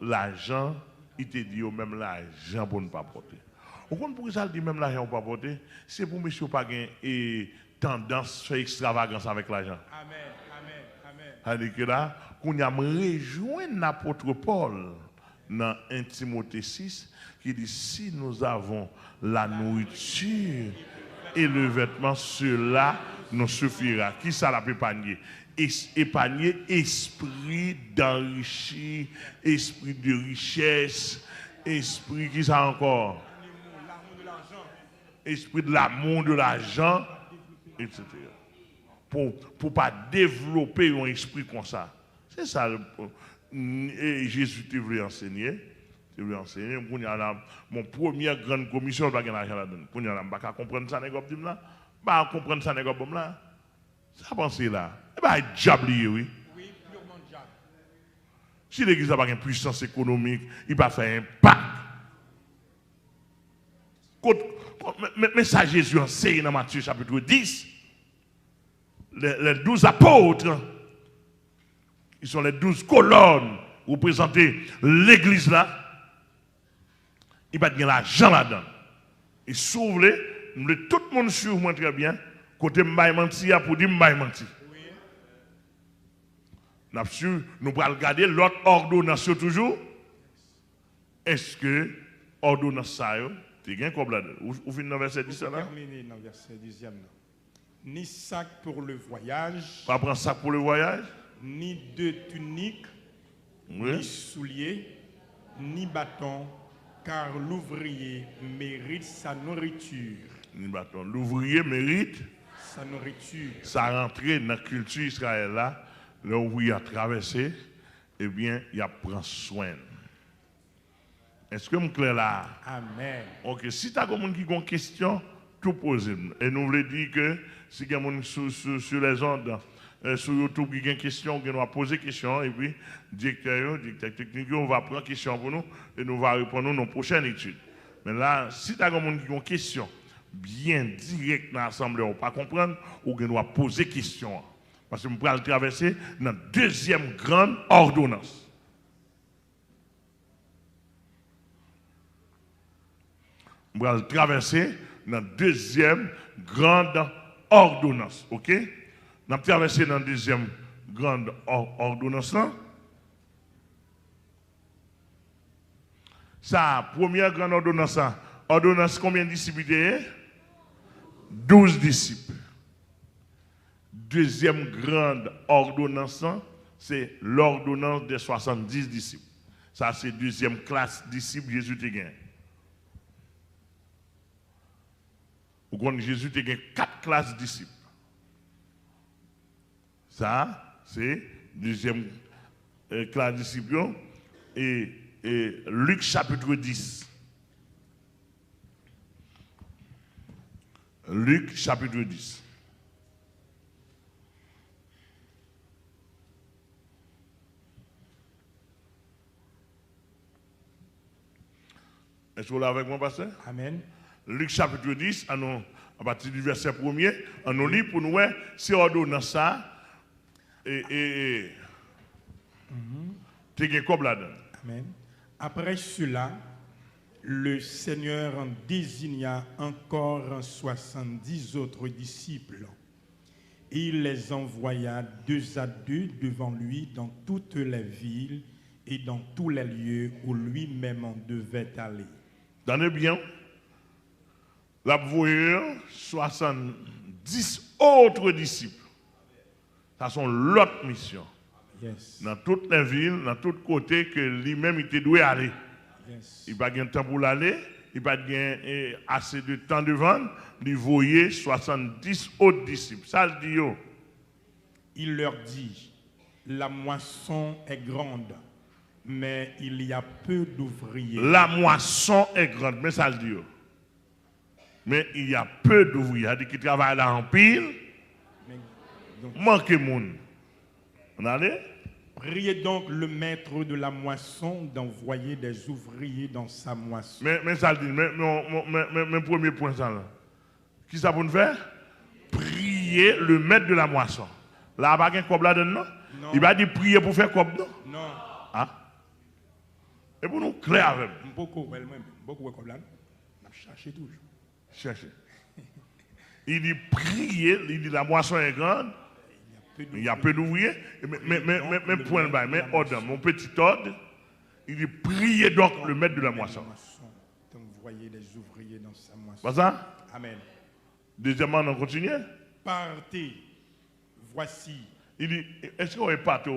L'argent, il te dit même l'argent pour ne pas porter. Au compte pour ça, il dit même l'argent pour ne pas porter, c'est pour monsieur pas de tendance à faire extravagance avec l'argent. Amen, amen, amen. C'est-à-dire que là, qu'on a rejoint l'apôtre Paul dans 1 Timothée 6, qui dit si nous avons la nourriture et le vêtement, cela nous suffira. Qui ça l'a épargné? Épargner esprit d'enrichir, esprit de richesse, esprit qui ça encore? L'amour de l'argent. Esprit de l'amour de l'argent, etc. Pour ne pas développer un esprit comme ça. C'est ça. Et Jésus te voulait enseigner. Mon première grande commission, je ne vais pas comprendre ça, je ne vais pas comprendre ça, là. Ça pensez là. Eh bien, diable, oui. Oui, purement diable. Si l'église n'a pas une puissance économique, il va faire un pacte. Mais ça, Jésus enseigne dans Matthieu chapitre 10. Les 12 apôtres, ils sont les 12 colonnes représenter l'église là. Il va gagner l'argent là-dedans. Et s'ouvre, tout le monde suit moi très bien. Côté m'baï menti pour dire m'baï menti. Nous allons regarder l'autre ordonnance toujours. Est-ce que l'ordonnance ça tu gagnes comme là-dedans? Ou fin dans verset 10 là? Terminé dans verset 10e. Ni sac pour le voyage. Pas prendre sac pour le voyage. Ni de tunique. Oui. Ni souliers. Ni bâton. Car l'ouvrier mérite sa nourriture. Ni bâton. L'ouvrier mérite sa nourriture. Ça rentré dans la culture Israël là, l'ouvrier a traversé, eh bien, il a pris soin. Est-ce que je suis clair là? Amen. Ok, si tu as quelqu'un qui a une question, tout pose. Et nous voulons dire que si quelqu'un sur les ondes, sur YouTube qui a une question, on va poser une question, et puis, directeur technique, on va prendre une question pour nous, et nous allons répondre à nos prochaines études. Mais là, si tu as quelqu'un qui a une question, bien direct dans l'assemblée, on ne peut pas comprendre, ou on doit poser question. Parce que nous allons traverser dans la deuxième grande ordonnance. Nous allons traverser dans la deuxième grande ordonnance. Ok? Nous allons traverser dans la deuxième grande ordonnance. Ça, première grande ordonnance, ordonnance combien de disciples? 12 disciples. Deuxième grande ordonnance, c'est l'ordonnance des 70 disciples. Ça, c'est deuxième classe disciples Jésus te gagne. Ou quand Jésus te gagne 4 classes disciples. Ça, c'est deuxième classe disciples. Et Luc chapitre 10. Luc chapitre 10. Est-ce que vous l'avez avec moi, pasteur? Amen. Luc chapitre 10, à partir du verset 1er, on nous lit pour nous, c'est ordonnance ça, et tu comme là-dedans. Amen. Après cela, le Seigneur en désigna encore 70 autres disciples. Et il les envoya 2 à 2 devant lui dans toutes les villes et dans tous les lieux où lui-même en devait aller. Donnez bien, la voyure 70 autres disciples. Ça sont l'autre mission. Yes. Dans toutes les villes, dans tous côtés que lui-même il doit aller. Yes. Il n'a pas de temps pour l'aller, il n'a pas de assez de temps devant, il voyait 70 autres disciples. Ça le dit. Yo. Il leur dit, la moisson est grande, mais il y a peu d'ouvriers. La moisson est grande, mais ça le dit. Yo. Mais il y a peu d'ouvriers. Il dit qu'il travaille là en pile. Manque de monde. On allait? Priez donc le maître de la moisson d'envoyer des ouvriers dans sa moisson. Mais ça le dit, mais premier point ça là. Qui ça pour nous faire? Prier le maître de la moisson. Là, il n'y a pas de cob là-dedans, non? Il va dire prier pour faire cob, non? Non. Ah? Et pour nous clair avec. Beaucoup de cob là. On a cherché toujours. Chercher. Il dit prier, il dit la moisson est grande. Il y a peu d'ouvriers. Mais point bas, mais ordre, mon petit ordre, il dit priez donc le maître de la moisson. D'envoyer des ouvriers dans sa moisson. Pas ça? Amen. Deuxièmement, on continue. Partez, voici. Il dit, est-ce qu'on est parti?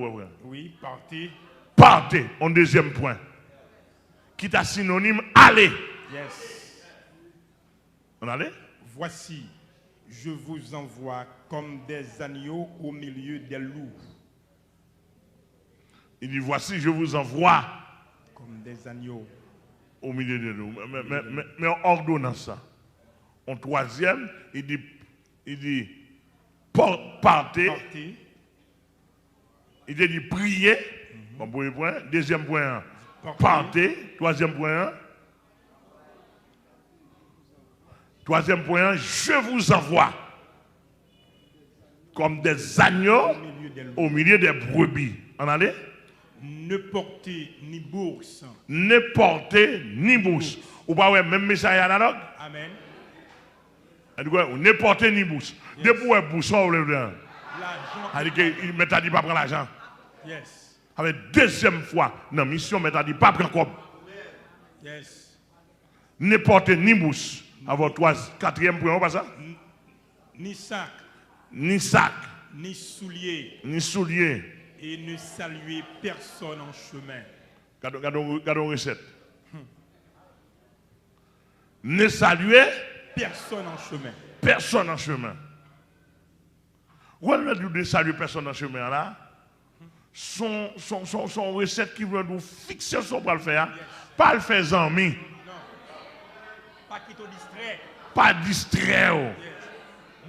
Oui, partez. Partez, en deuxième point. Qui est synonyme, allez. Yes. On allait? Voici, je vous envoie comme des agneaux au milieu des loups. Il dit, voici, je vous envoie. Comme des agneaux. Au milieu des loups. Mais on ordonne ça. En troisième, il dit partez. Il dit priez. Bon, premier point. Deuxième point, partez. Troisième point. Troisième point, je vous envoie comme des agneaux au milieu des brebis. En allez? Ne portez ni bourse. Ne portez ni bourse. Ou pas ouais, même message analogue? Amen. Ne portez ni bourse. Depuis où bourse, on le l'argent. Il m'a dit pas prendre l'argent. Yes. Avec deuxième fois, dans la mission, m'a dit pas prendre comme. Yes. Ne portez ni bourse. Avant quatrième point, pas ça? Ni sac. Ni sac. Ni souliers. Ni souliers. Et ne saluez personne en chemin. Gardons recette. Ne saluez personne en chemin. Personne en chemin. Où est-ce que saluer personne en chemin là? Son recette qui veut nous fixer son pour le faire. Pas le faire amis. Non. Pas qui te distrait. Pas distraire. Yes.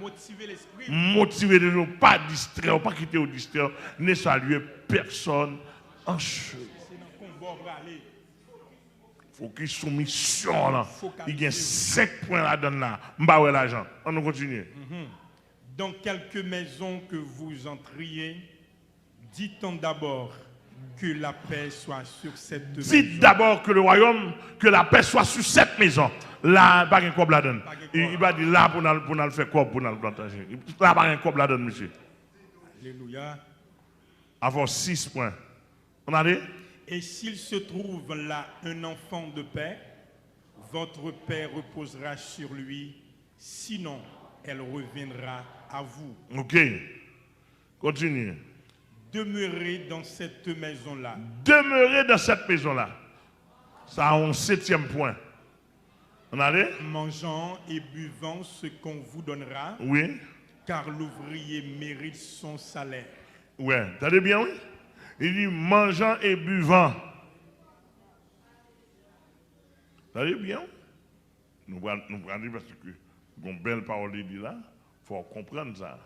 Motiver l'esprit. Motiver les gens, pas distraire, pas quitter au distraire. Ne saluer personne en chemin. Il faut qu'il soit mission là. Il y a 5 points là-dedans là. M'ba l'argent. On continue. Dans quelques maisons que vous entriez, dites-en d'abord que la paix soit sur cette maison. Dites d'abord que le royaume, que la paix soit sur cette maison. Là, pas un cob là-dedans. Il va dire là pour nous faire cob, pour nous planter. Là, pas un cob là-dedans, monsieur. Alléluia. Avoir 6 points. On a dit? Et s'il se trouve là un enfant de paix, votre paix reposera sur lui. Sinon, elle reviendra à vous. Ok. Continue. Demeurez dans cette maison-là. Demeurez dans cette maison-là. Ça a un 7e point. On a dit? Mangeant et buvant ce qu'on vous donnera. Oui. Car l'ouvrier mérite son salaire. Oui. T'as dit bien, oui? Il dit mangeant et buvant. T'as dit bien? Nous prenons parce que une belle parole il dit là. Il faut comprendre ça.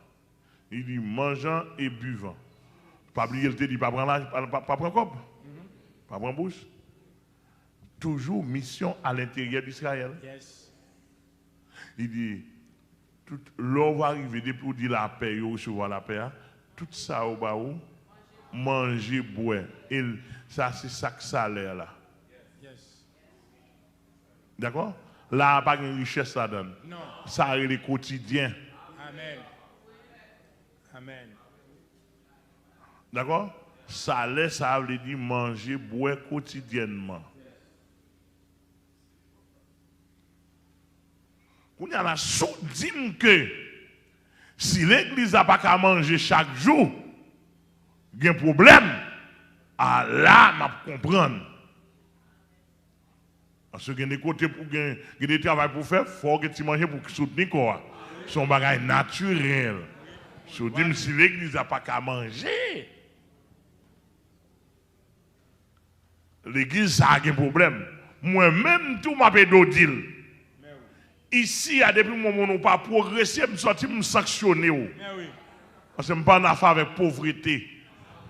Il dit mangeant et buvant. Pas oublier, il te dit pas prendre cop. Pas prendre bouche. Toujours mission à l'intérieur d'Israël. Yes. Il dit, l'on va arriver depuis où dit la paix, ou recevoir la paix, tout ça au bas où, manger, boire. Et ça, c'est ça que ça a l'air là. Yes. D'accord? Là, pas de richesse ça donne. Non. Ça a les quotidiens. Amen. Amen. D'accord? Ça laisse, ça veut dire manger, boire quotidiennement. On y a la soudine que si l'église n'a pas qu'à manger chaque jour, il y a un problème, ah là, je comprendre. Parce que des côtés pour gagner des travail pour faire, il faut que tu manges pour soutenir quoi. Son bagage naturel. Je dis si l'église n'a pas qu'à manger. L'église ça a un problème. Moi-même tout m'a pédodile. Ici, depuis le moment où on n'a pas progressé, je suis me sanctionner. Parce que je ne suis pas en affaire avec la pauvreté.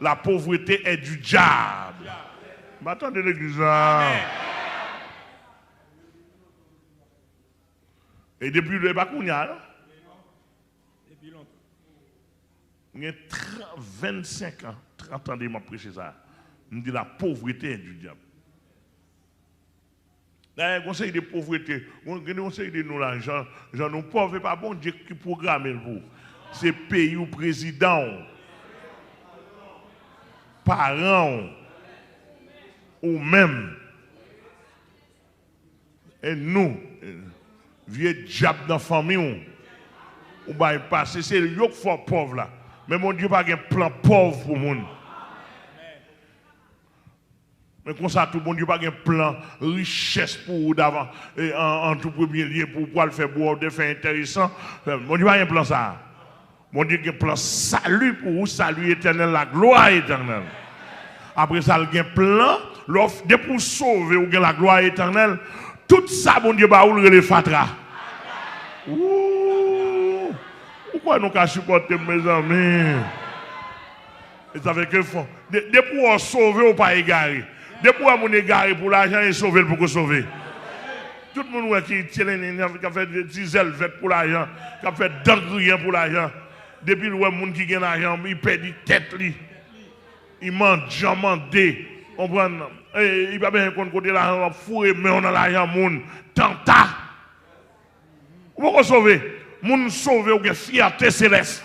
La pauvreté est du diable. Attendez l'église là. Et depuis le Bakounia, il y a 25 ans, 30 ans de m'a prêché ça. Je dis la pauvreté est du diable. Là, le conseil de pauvreté, le conseil de nous là, gens nous pauvres, pas bon Dieu qui programme le pour. C'est pays ou président, parents, ou même. Et nous, vieux diable dans la famille, on va y passer. C'est le yoke fort pauvre là. Mais mon Dieu, pas un plan pauvre pour le monde. Mais comme ça, tout le monde n'a pas un plan richesse pour vous d'avant, en tout premier lieu, pour pouvoir le faire boire des faits intéressants. Mon Dieu n'a pas un plan ça. Mon Dieu a un plan salut pour vous, salut éternel, la gloire éternelle. Après ça, il y a un plan, l'offre de pour sauver ou la gloire éternelle. Tout ça, mon Dieu, va ouvrir les fatras. Ouh! Pourquoi nous avons supporté mes amis? Et ça fait que fond. De pour sauver ou pas égarer. De pour mon égarer pour l'argent et sauver pour sauver. Tout le monde qui a fait des diesel pour l'argent, qui a fait d'engrais pour l'argent. Depuis le monde qui a l'argent, il perd la tête. Il mange, on prend. Il va bien qu'on côté l'argent, fourré, mais on a l'argent, moun, tenta. Vous pouvez sauver. Moun sauver ou une fierté céleste.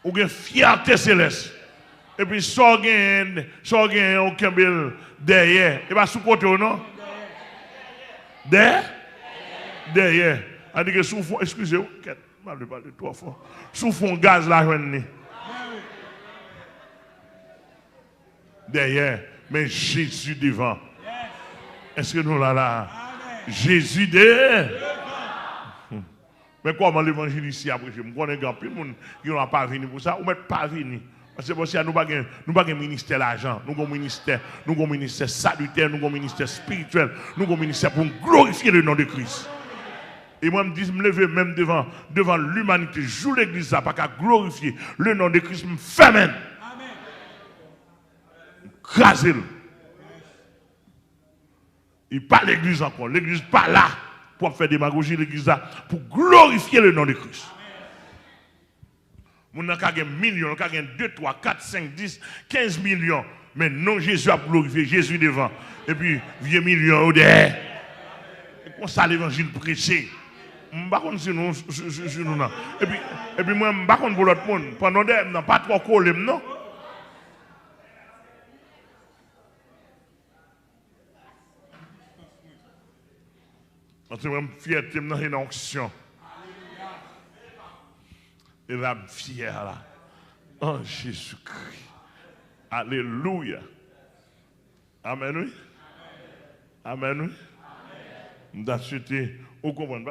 Ou une fierté céleste. Et puis, ça gagne, on kembel derrière. Et bien, sous côté ou non? Derrière. C'est-à-dire que sous fond, excusez-moi, je vais parler 3 fois. Sous fond gaz là, je derrière, mais Jésus devant. Est-ce que nous là? Jésus devant. Mais comment l'évangile ici après? Je me connais grand peu de monde qui n'ont pas venu pour ça, ou même pas venu. Parce que nous n'avons pas un ministère d'argent, nous avons un ministère salutaire, nous avons un ministère spirituel, nous avons un ministère pour glorifier le nom de Christ. Et moi, je me lever même devant l'humanité, joue l'église, ça, pas qu'à glorifier le nom de Christ, me fait même. Craser. Il pas l'église encore, l'église pas là pour faire démagogie, l'église là pour glorifier le nom de Christ. Nous avons millions, nous avons 2, 3, 4, 5, 10, 15 millions. Mais non, Jésus a glorifié, Jésus devant. Et puis, vieux millions au derrière. Et comme ça, l'évangile prêché. Je ne sais pas si nous. Et puis, moi, je ne sais pas pour l'autre monde. Pendant des temps, pas trop collé, non? Parce que je suis fier de une onction. Et la fière là. Oh Jésus-Christ. Alléluia. Amen, oui. Amen, oui. Vous comprenez?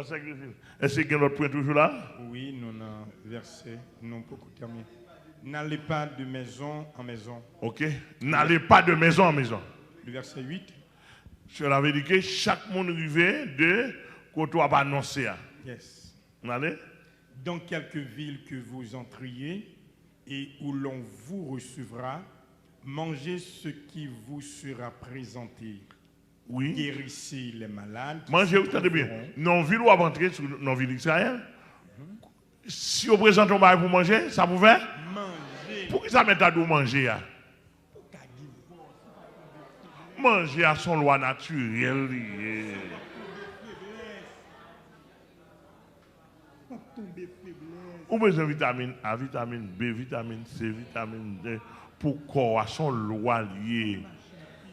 Est-ce qu'il y a notre point toujours là? Oui, nous avons versé, nous avons beaucoup terminé. N'allez pas de maison en maison. Ok. N'allez pas de maison en maison. Le verset 8. Cela veut dire que chaque monde arrivé de côté à annoncer. Yes. Allez? Dans quelque ville que vous entriez et où l'on vous recevra, mangez ce qui vous sera présenté. Oui. Guérissez les malades. Mangez, vous entendez bien. Non, ville ou rentrer dans la ville d'Israël. Si on présente un bail pour manger, ça vous fait? Manger. Pourquoi ça met à dos manger? Manger à son loi naturelle. Ou besoin de vitamine A, vitamine B, vitamine C, vitamine D pour corps à son loi liée.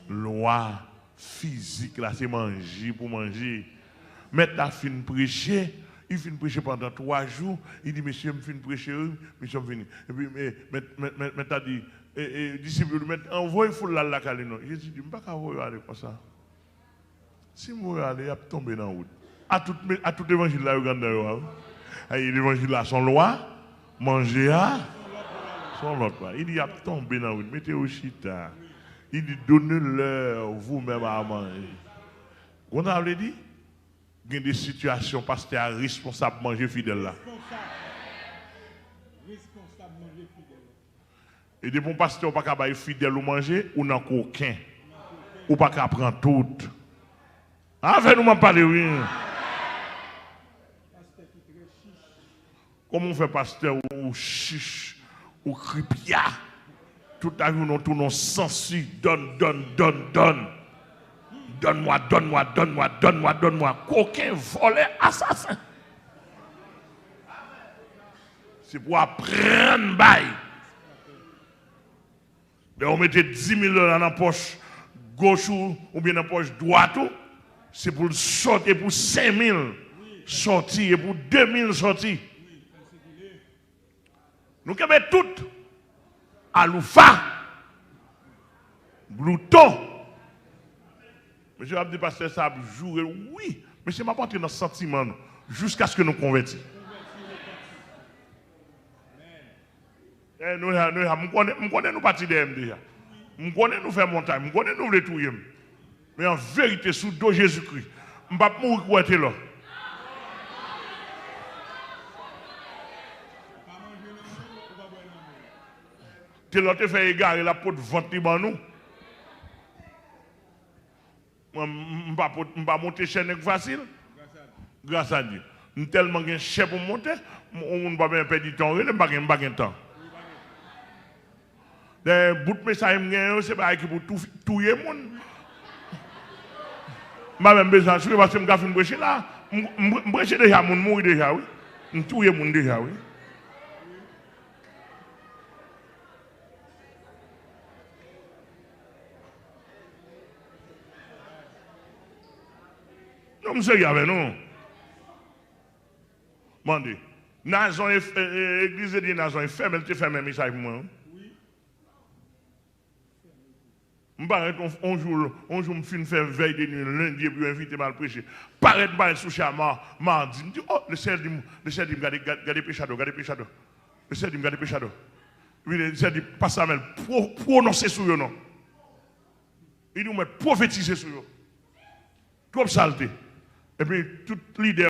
Loi physique, là, c'est manger pour manger. Mettre la fin prêcher, il finit prêcher pendant 3 jours. Il dit, monsieur, je finis prêcher, monsieur, je finis. Et puis, mais t'as dit, disciple, envoie une foule là, la calino. Jésus dit, je ne peux pas aller comme ça. Si je veux aller, il va tomber dans la route. À tout évangile là, l'évangile là, son loi, manger à son l'autre loi. Il dit, il va tomber dans la route. Mettez au chita. Il dit, donnez-leur vous-même à manger. On a dit, il y a des situations, pasteur responsable de manger fidèle là. Responsable manger fidèle. Et des bons pasteurs, on ne peut pas fidèle ou manger, ou n'en aucun. Ou pas qu'à prendre tout. Avec nous, on parle, oui. Comment on fait pasteur ou chiche, ou cripia? Tout à l'heure, nous tournons sensu, donne. Donne-moi. Qu'aucun voleur assassin. C'est pour apprendre bail. On mettait 10 000 dans la poche gauche ou bien dans la poche droite. C'est pour sortir pour 5 000 sortir et pour 2 000 sortir. Nous avons tout. Aloufa. Glouton. Monsieur Abdi Pasteur, ça a joué, oui. Mais c'est ma portée dans ce sentiment jusqu'à ce que nous convertissions. Nous connaissons nous partir de déjà. Nous connaissons nous faire montagne, nous connaissons nous les touiller. Mais en vérité, sous dos Jésus-Christ, je ne vais pas mourir pour être là. Tu l'as fait égarer la peau de ventre dans nous. Je ne vais pas monter chaîne facile. Grâce à Dieu. Nous tellement de chef pour monter, on ne va pas perdre du temps, on ne va pas perdre de temps. Les bouts de message, c'est pas pour tout le monde. Je n'ai même besoin de parce que je suis prêcher là. Je prêche déjà, je mourir déjà, oui. Je tout le monde déjà, oui. Non, monsieur, il y avait non. Mandez. Nazon, l'église de Nazon est fermée, elle te fait un message pour moi. On joue, je me fais veille de nuit, lundi, et puis invité à le prêcher. Paraît sous chama, mardi. Je me dis, oh, le ciel dit, regardez péchado. Le ciel dit, regardez péchado. Le ciel dit, pas ça, mais prononcer sur eux, non. Il nous met prophétiser sur eux. Trop saleté. Et puis, tout leader.